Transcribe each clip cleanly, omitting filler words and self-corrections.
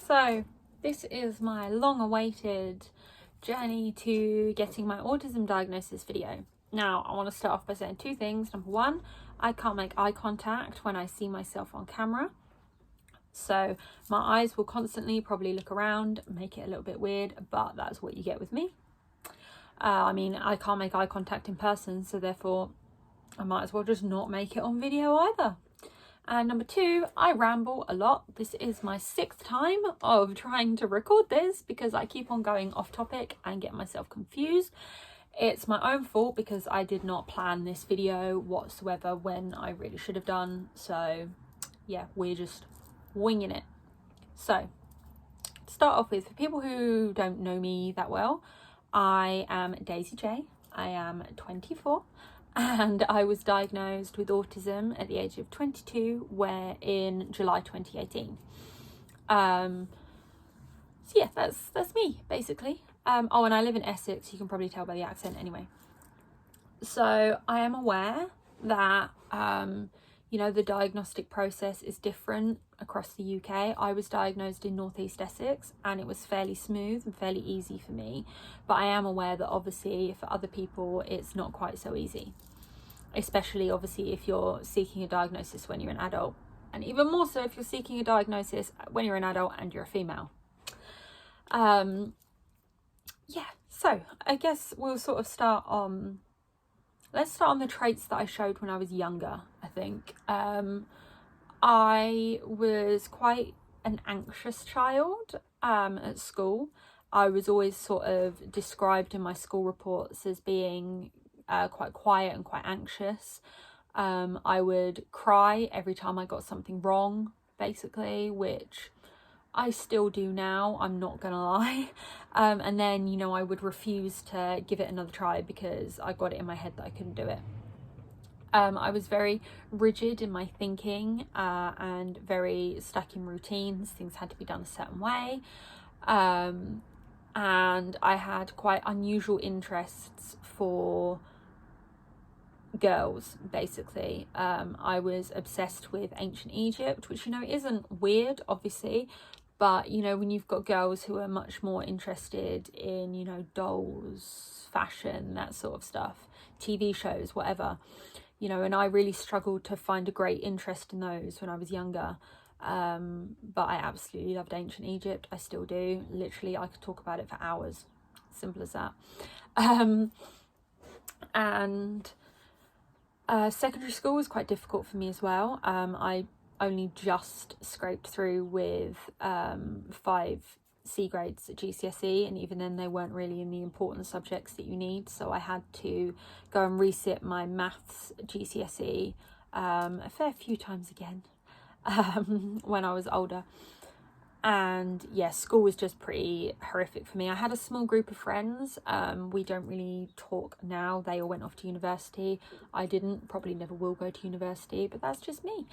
So this is my long-awaited journey to getting my autism diagnosis video. Now, I want to start off by saying two things. Number one, I can't make eye contact when I see myself on camera. So my eyes will constantly probably look around, make it a little bit weird, but that's what you get with me. I mean, I can't make eye contact in person, so therefore I might as well just not make it on video either. And number two, I ramble a lot. This is my 6th time of trying to record this because I keep on going off topic and get myself confused. It's my own fault because I did not plan this video whatsoever when I really should have done. So yeah, we're just winging it. So to start off with, for people who don't know me that well, I am Daisy J. I am 24. And I was diagnosed with autism at the age of 22, in July 2018. So yeah, that's me basically. Oh, and I live in Essex. You can probably tell by the accent anyway. So I am aware that the diagnostic process is different across the UK. I was diagnosed in northeast Essex and it was fairly smooth and fairly easy for me. But I am aware that obviously for other people it's not quite so easy. Especially obviously if you're seeking a diagnosis when you're an adult, and even more so if you're seeking a diagnosis when you're an adult and you're a female. So I guess we'll sort of let's start on the traits that I showed when I was younger. I think I was quite an anxious child at school. I was always sort of described in my school reports as being quite quiet and quite anxious. I would cry every time I got something wrong, basically, which I still do now, I'm not gonna lie. And then, I would refuse to give it another try because I got it in my head that I couldn't do it. I was very rigid in my thinking and very stuck in routines. Things had to be done a certain way. And I had quite unusual interests for girls, basically. I was obsessed with ancient Egypt, which isn't weird obviously, but when you've got girls who are much more interested in dolls, fashion, that sort of stuff, TV shows, whatever, and I really struggled to find a great interest in those when I was younger. But I absolutely loved ancient Egypt. I still do. Literally, I could talk about it for hours. Simple as that. And secondary school was quite difficult for me as well. I only just scraped through with 5 C grades at GCSE, and even then they weren't really in the important subjects that you need, so I had to go and resit my maths GCSE a fair few times again when I was older. And yeah, school was just pretty horrific for me. I had a small group of friends. We don't really talk now. They all went off to university. I didn't, probably never will go to university, but that's just me.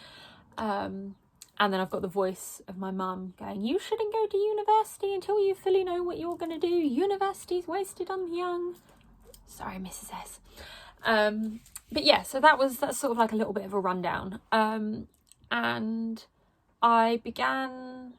And then I've got the voice of my mum going, you shouldn't go to university until you fully know what you're going to do. University's wasted on the young. Sorry, Mrs. S. But yeah, so that's sort of like a little bit of a rundown. And I began,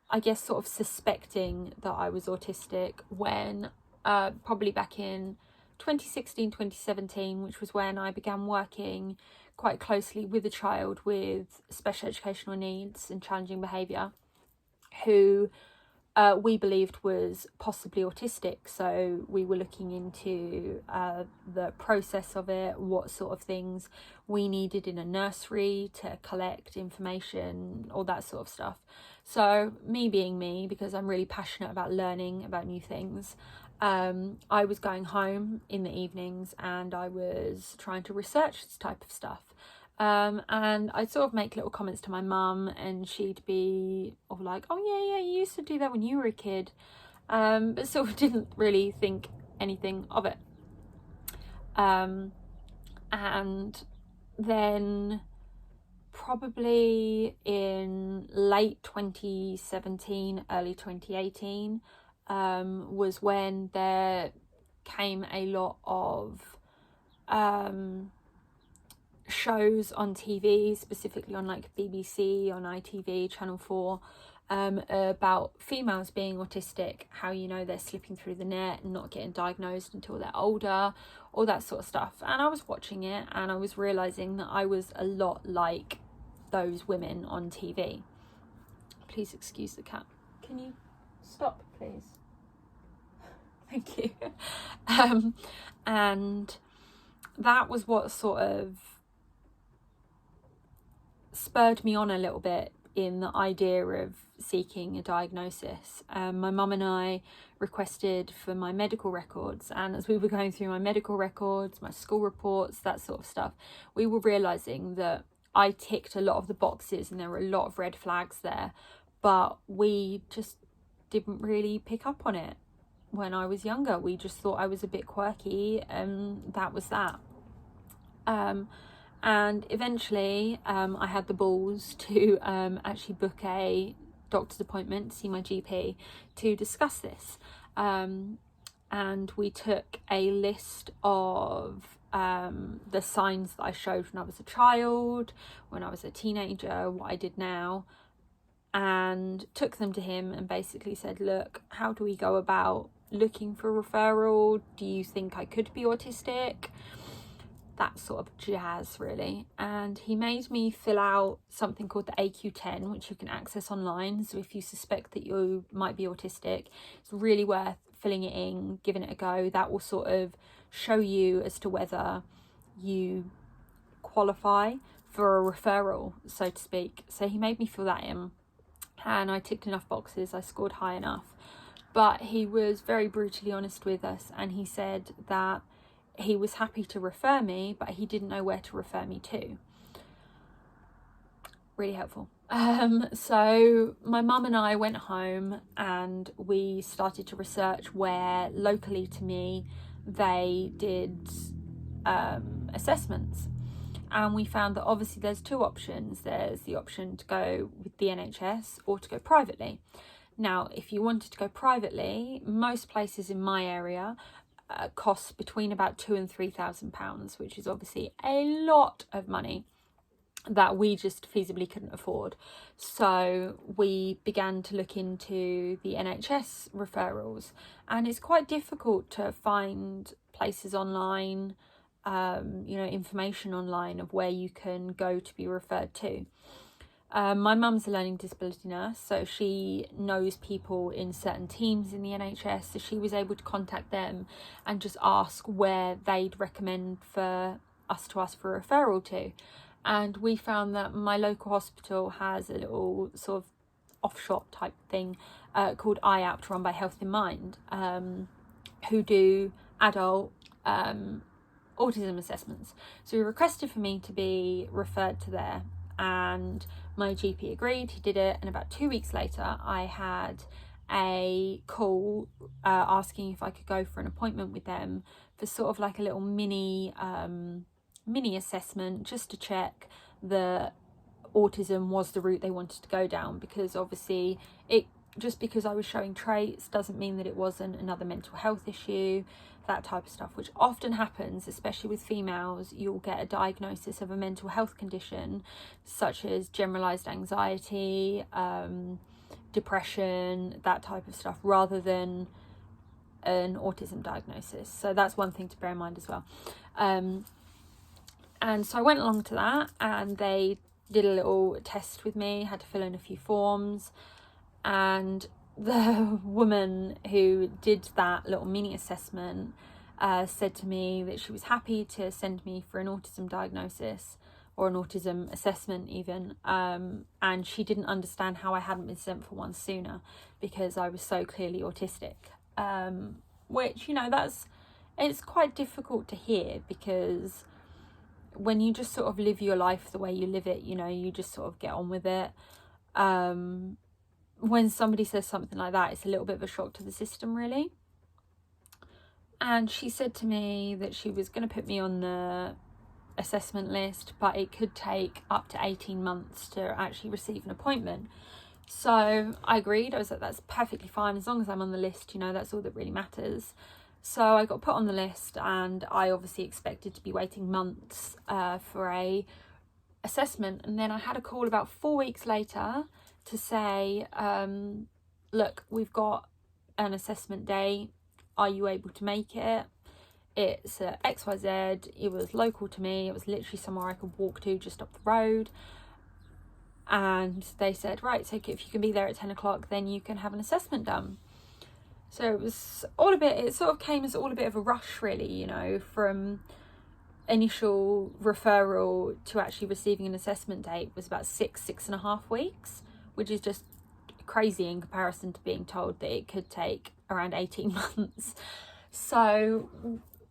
I guess, sort of suspecting that I was autistic when probably back in 2016, 2017, which was when I began working quite closely with a child with special educational needs and challenging behaviour who we believed was possibly autistic. So we were looking into the process of it, what sort of things we needed in a nursery to collect information, all that sort of stuff. So me being me, because I'm really passionate about learning about new things, I was going home in the evenings and I was trying to research this type of stuff. And I'd sort of make little comments to my mum and she'd be all like, oh yeah, you used to do that when you were a kid. But sort of didn't really think anything of it. And then probably in late 2017, early 2018, was when there came a lot of shows on TV, specifically on like BBC, on ITV, Channel 4, about females being autistic, how you know they're slipping through the net and not getting diagnosed until they're older, all that sort of stuff. And I was watching it and I was realising that I was a lot like those women on TV. Please excuse the cat. Can you stop, please? Thank you. And that was what sort of spurred me on a little bit in the idea of seeking a diagnosis. My mum and I requested for my medical records, and as we were going through my medical records, my school reports, that sort of stuff, we were realising that I ticked a lot of the boxes and there were a lot of red flags there, but we just didn't really pick up on it when I was younger. We just thought I was a bit quirky, and that was that. And eventually I had the balls to actually book a doctor's appointment to see my GP to discuss this. And we took a list of the signs that I showed when I was a child, when I was a teenager, what I did now, and took them to him and basically said, look, how do we go about looking for a referral? Do you think I could be autistic? That sort of jazz, really. And he made me fill out something called the AQ10, which you can access online. So if you suspect that you might be autistic, it's really worth filling it in, giving it a go. That will sort of show you as to whether you qualify for a referral, so to speak. So he made me fill that in, and I ticked enough boxes, I scored high enough. But he was very brutally honest with us, and he said that he was happy to refer me, but he didn't know where to refer me to. Really helpful. So my mum and I went home and we started to research where locally to me they did assessments. And we found that obviously there's two options. There's the option to go with the NHS or to go privately. Now, if you wanted to go privately, most places in my area costs between about £2,000 and £3,000, which is obviously a lot of money that we just feasibly couldn't afford. So we began to look into the NHS referrals, and it's quite difficult to find places online, information online of where you can go to be referred to. My mum's a learning disability nurse, so she knows people in certain teams in the NHS, so she was able to contact them and just ask where they'd recommend for us to ask for a referral to. And we found that my local hospital has a little sort of offshot type thing called IAPT, run by Health in Mind, who do adult autism assessments. So he requested for me to be referred to there, and my GP agreed. He did it, and about 2 weeks later I had a call asking if I could go for an appointment with them for sort of like a little mini assessment, just to check that autism was the route they wanted to go down, because obviously just because I was showing traits doesn't mean that it wasn't another mental health issue, that type of stuff, which often happens, especially with females. You'll get a diagnosis of a mental health condition such as generalized anxiety, depression, that type of stuff, rather than an autism diagnosis. So that's one thing to bear in mind as well. And so I went along to that, and they did a little test with me, had to fill in a few forms, and the woman who did that little mini assessment said to me that she was happy to send me for an autism diagnosis or an autism assessment even, and she didn't understand how I hadn't been sent for one sooner, because I was so clearly autistic, which, it's quite difficult to hear, because when you just sort of live your life the way you live it, you just sort of get on with it. When somebody says something like that, it's a little bit of a shock to the system, really. And she said to me that she was going to put me on the assessment list, but it could take up to 18 months to actually receive an appointment. So I agreed. I was like, that's perfectly fine, as long as I'm on the list, that's all that really matters. So I got put on the list, and I obviously expected to be waiting months for a assessment. And then I had a call about 4 weeks later to say, look, we've got an assessment day. Are you able to make it? It's XYZ. It was local to me. It was literally somewhere I could walk to just up the road. And they said, right, so if you can be there at 10 o'clock, then you can have an assessment done. So it was all a bit, it sort of came as all a bit of a rush, really, you know, from initial referral to actually receiving an assessment date was about 6.5 weeks, which is just crazy in comparison to being told that it could take around 18 months. So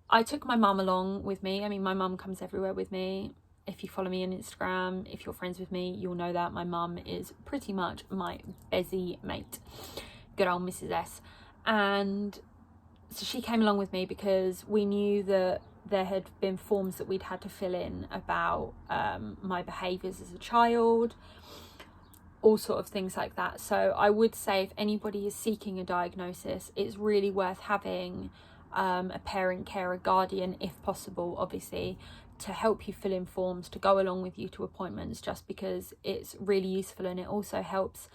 I took my mum along with me. I mean, my mum comes everywhere with me. If you follow me on Instagram, if you're friends with me, you'll know that my mum is pretty much my busy mate. Good old Mrs. S. And so she came along with me because we knew that there had been forms that we'd had to fill in about my behaviours as a child, all sort of things like that. So I would say if anybody is seeking a diagnosis, it's really worth having a parent, carer, guardian, if possible, obviously, to help you fill in forms, to go along with you to appointments, just because it's really useful, and it also helps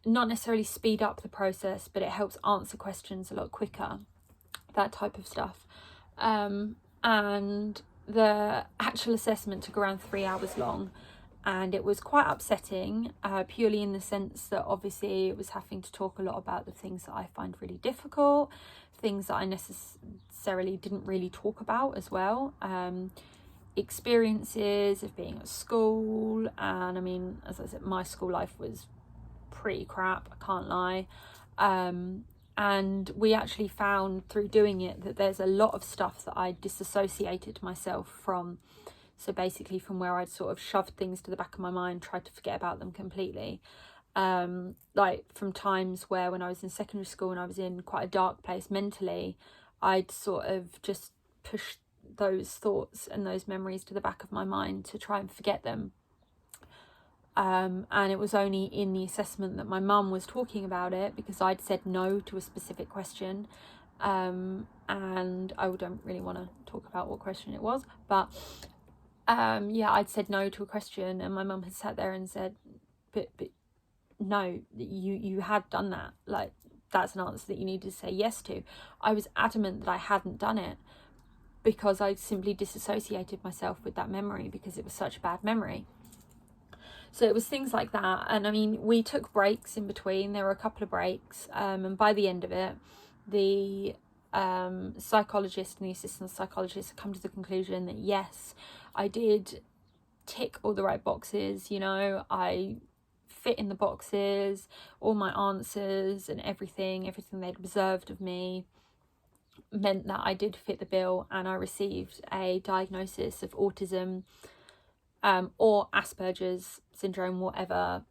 not necessarily speed up the process, but it helps answer questions a lot quicker, that type of stuff. And the actual assessment took around 3 hours long, and it was quite upsetting, purely in the sense that obviously it was having to talk a lot about the things that I find really difficult, things that I necessarily didn't really talk about as well, experiences of being at school. And I mean, as I said, my school life was pretty crap, I can't lie. And we actually found through doing it that there's a lot of stuff that I disassociated myself from. So basically from where I'd sort of shoved things to the back of my mind, tried to forget about them completely. Like from times where when I was in secondary school and I was in quite a dark place mentally, I'd sort of just pushed those thoughts and those memories to the back of my mind to try and forget them. And it was only in the assessment that my mum was talking about it, because I'd said no to a specific question. And I don't really want to talk about what question it was, but yeah, I'd said no to a question, and my mum had sat there and said, but no, you had done that. Like, that's an answer that you needed to say yes to. I was adamant that I hadn't done it because I simply disassociated myself with that memory because it was such a bad memory. So it was things like that. And I mean, we took breaks in between. There were a couple of breaks. And by the end of it, the psychologist and the assistant psychologist had come to the conclusion that yes, I did tick all the right boxes. You know, I fit in the boxes, all my answers and everything they'd observed of me meant that I did fit the bill, and I received a diagnosis of autism, or Asperger's syndrome, whatever,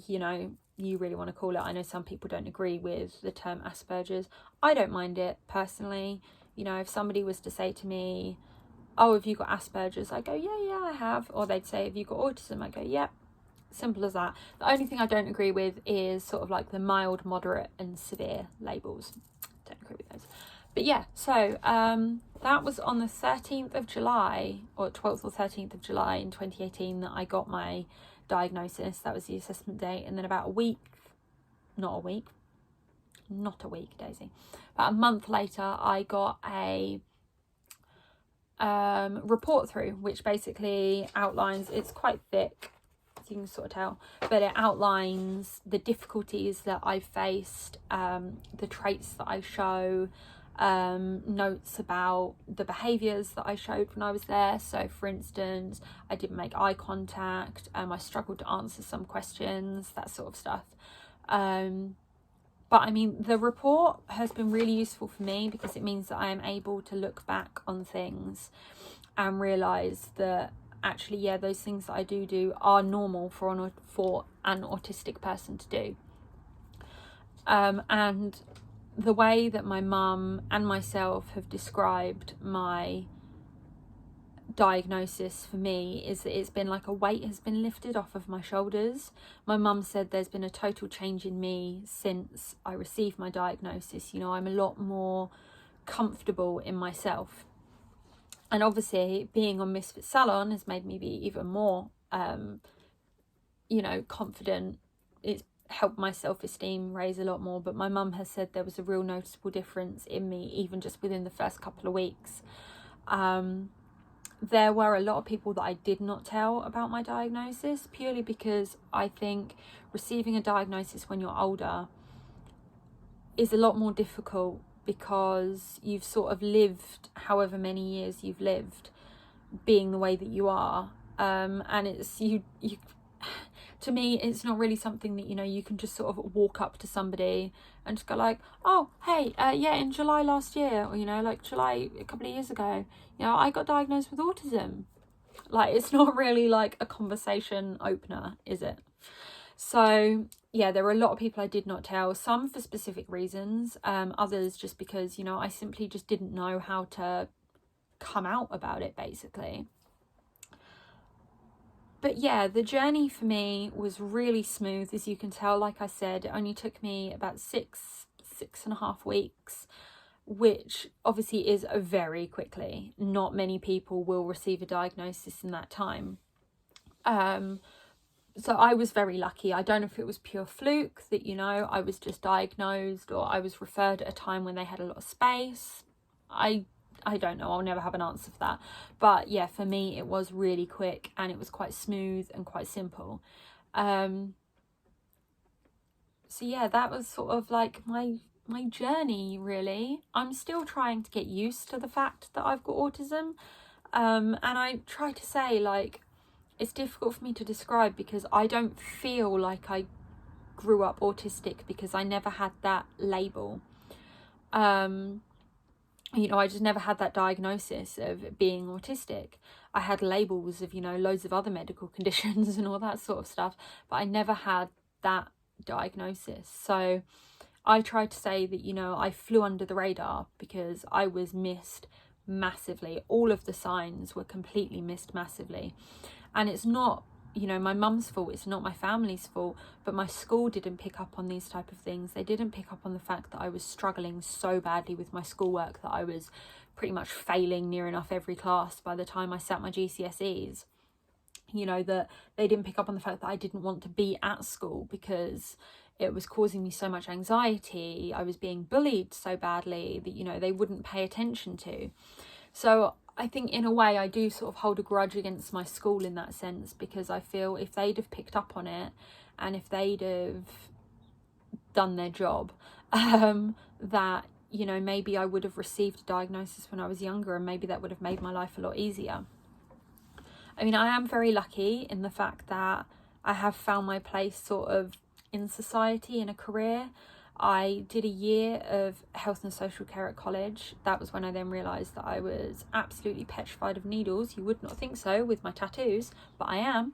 you know, you really want to call it. I know some people don't agree with the term Asperger's. I don't mind it personally. You know, if somebody was to say to me, oh, have you got Asperger's? I go, yeah, I have. Or they'd say, have you got autism? I go, yep. Simple as that. The only thing I don't agree with is sort of like the mild, moderate and severe labels. Don't agree with those. But yeah, so that was on the 13th of July, or 12th or 13th of July in 2018 that I got my diagnosis. That was the assessment date. And then about not a week, Daisy, about a month later, I got a report through, which basically outlines, it's quite thick, as you can sort of tell, but it outlines the difficulties that I faced, the traits that I show, notes about the behaviours that I showed when I was there. So for instance, I didn't make eye contact, I struggled to answer some questions, that sort of stuff. But I mean, the report has been really useful for me because it means that I am able to look back on things and realise that actually, yeah, those things that I do are normal for an autistic person to do. And the way that my mum and myself have described my diagnosis for me is that it's been like a weight has been lifted off of my shoulders. My mum said there's been a total change in me since I received my diagnosis. You know, I'm a lot more comfortable in myself. And obviously being on Misfit Salon has made me be even more, you know, confident. It's helped my self-esteem raise a lot more. But my mum has said there was a real noticeable difference in me, even just within the first couple of weeks. There were a lot of people that I did not tell about my diagnosis, purely because I think receiving a diagnosis when you're older is a lot more difficult, because you've sort of lived however many years you've lived being the way that you are, and it's you to me, it's not really something that, you know, you can just sort of walk up to somebody and just go like, oh, hey, yeah, in July last year, or, you know, like July a couple of years ago, you know, I got diagnosed with autism. Like, it's not really like a conversation opener, is it? So yeah, there were a lot of people I did not tell, some for specific reasons, others just because, you know, I simply just didn't know how to come out about it, basically. But yeah, the journey for me was really smooth, as you can tell. Like I said, it only took me about six and a half weeks, which obviously is very quickly. Not many people will receive a diagnosis in that time. So I was very lucky. I don't know if it was pure fluke that, you know, I was just diagnosed, or I was referred at a time when they had a lot of space. I don't know, I'll never have an answer for that. But yeah, for me it was really quick, and it was quite smooth and quite simple. So yeah, that was sort of like my journey, really. I'm still trying to get used to the fact that I've got autism, and I try to say, like, it's difficult for me to describe because I don't feel like I grew up autistic, because I never had that label. You know, I just never had that diagnosis of being autistic. I had labels of, you know, loads of other medical conditions and all that sort of stuff, but I never had that diagnosis. So I try to say that, you know, I flew under the radar because I was missed massively. All of the signs were completely missed massively. And it's not, you know, my mum's fault, it's not my family's fault, but my school didn't pick up on these type of things. They didn't pick up on the fact that I was struggling so badly with my schoolwork that I was pretty much failing near enough every class by the time I sat my GCSEs. You know, that they didn't pick up on the fact that I didn't want to be at school because it was causing me so much anxiety. I was being bullied so badly that, you know, they wouldn't pay attention to. So I think in a way I do sort of hold a grudge against my school in that sense, because I feel if they'd have picked up on it and if they'd have done their job, that, you know, maybe I would have received a diagnosis when I was younger, and maybe that would have made my life a lot easier. I mean, I am very lucky in the fact that I have found my place sort of in society, in a career. I did a year of health and social care at college. That was when I then realised that I was absolutely petrified of needles. You would not think so with my tattoos, but I am.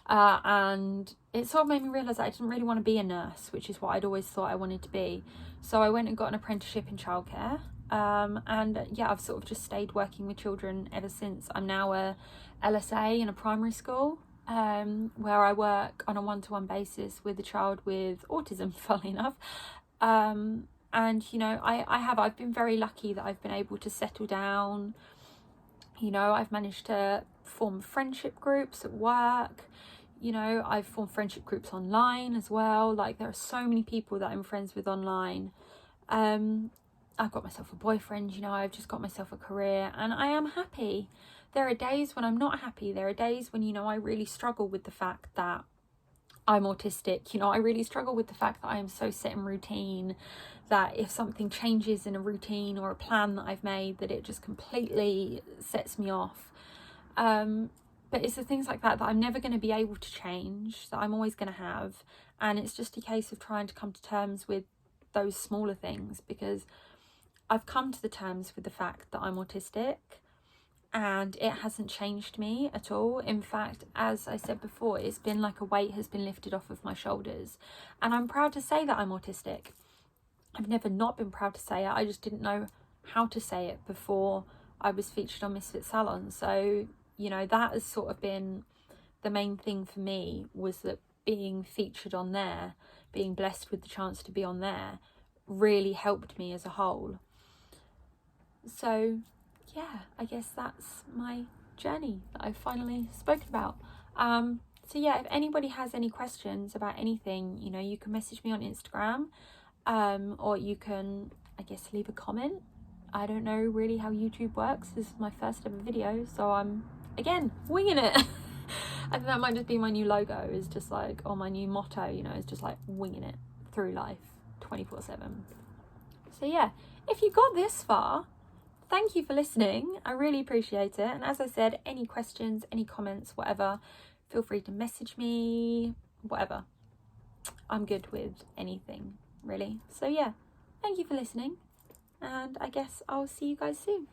And it sort of made me realise that I didn't really want to be a nurse, which is what I'd always thought I wanted to be. So I went and got an apprenticeship in childcare. And yeah, I've sort of just stayed working with children ever since. I'm now a LSA in a primary school, where I work on a one-to-one basis with a child with autism, funnily enough. And, you know, I've been very lucky that I've been able to settle down. You know, I've managed to form friendship groups at work. You know, I've formed friendship groups online as well. Like, there are so many people that I'm friends with online. I've got myself a boyfriend, you know, I've just got myself a career, and I am happy. There are days when I'm not happy. There are days when, you know, I really struggle with the fact that I'm autistic. You know, I really struggle with the fact that I am so set in routine that if something changes in a routine or a plan that I've made, that it just completely sets me off. But it's the things like that that I'm never going to be able to change, that I'm always going to have. And it's just a case of trying to come to terms with those smaller things, because I've come to the terms with the fact that I'm autistic, and it hasn't changed me at all. In fact, as I said before, it's been like a weight has been lifted off of my shoulders, and I'm proud to say that I'm autistic. I've never not been proud to say it. I just didn't know how to say it before I was featured on Misfit Salon. So you know, that has sort of been the main thing for me, was that being featured on there, being blessed with the chance to be on there, really helped me as a whole. So yeah, I guess that's my journey that I've finally spoken about. So yeah, if anybody has any questions about anything, you know, you can message me on Instagram, or you can, I guess, leave a comment. I don't know really how YouTube works. This is my first ever video, so I'm, again, winging it. I think that might just be my new logo, is just like, or my new motto, you know, is just like winging it through life 24/7. So yeah, if you got this far, thank you for listening. I really appreciate it. And as I said, any questions, any comments, whatever, feel free to message me, whatever. I'm good with anything, really. So yeah, thank you for listening, and I guess I'll see you guys soon.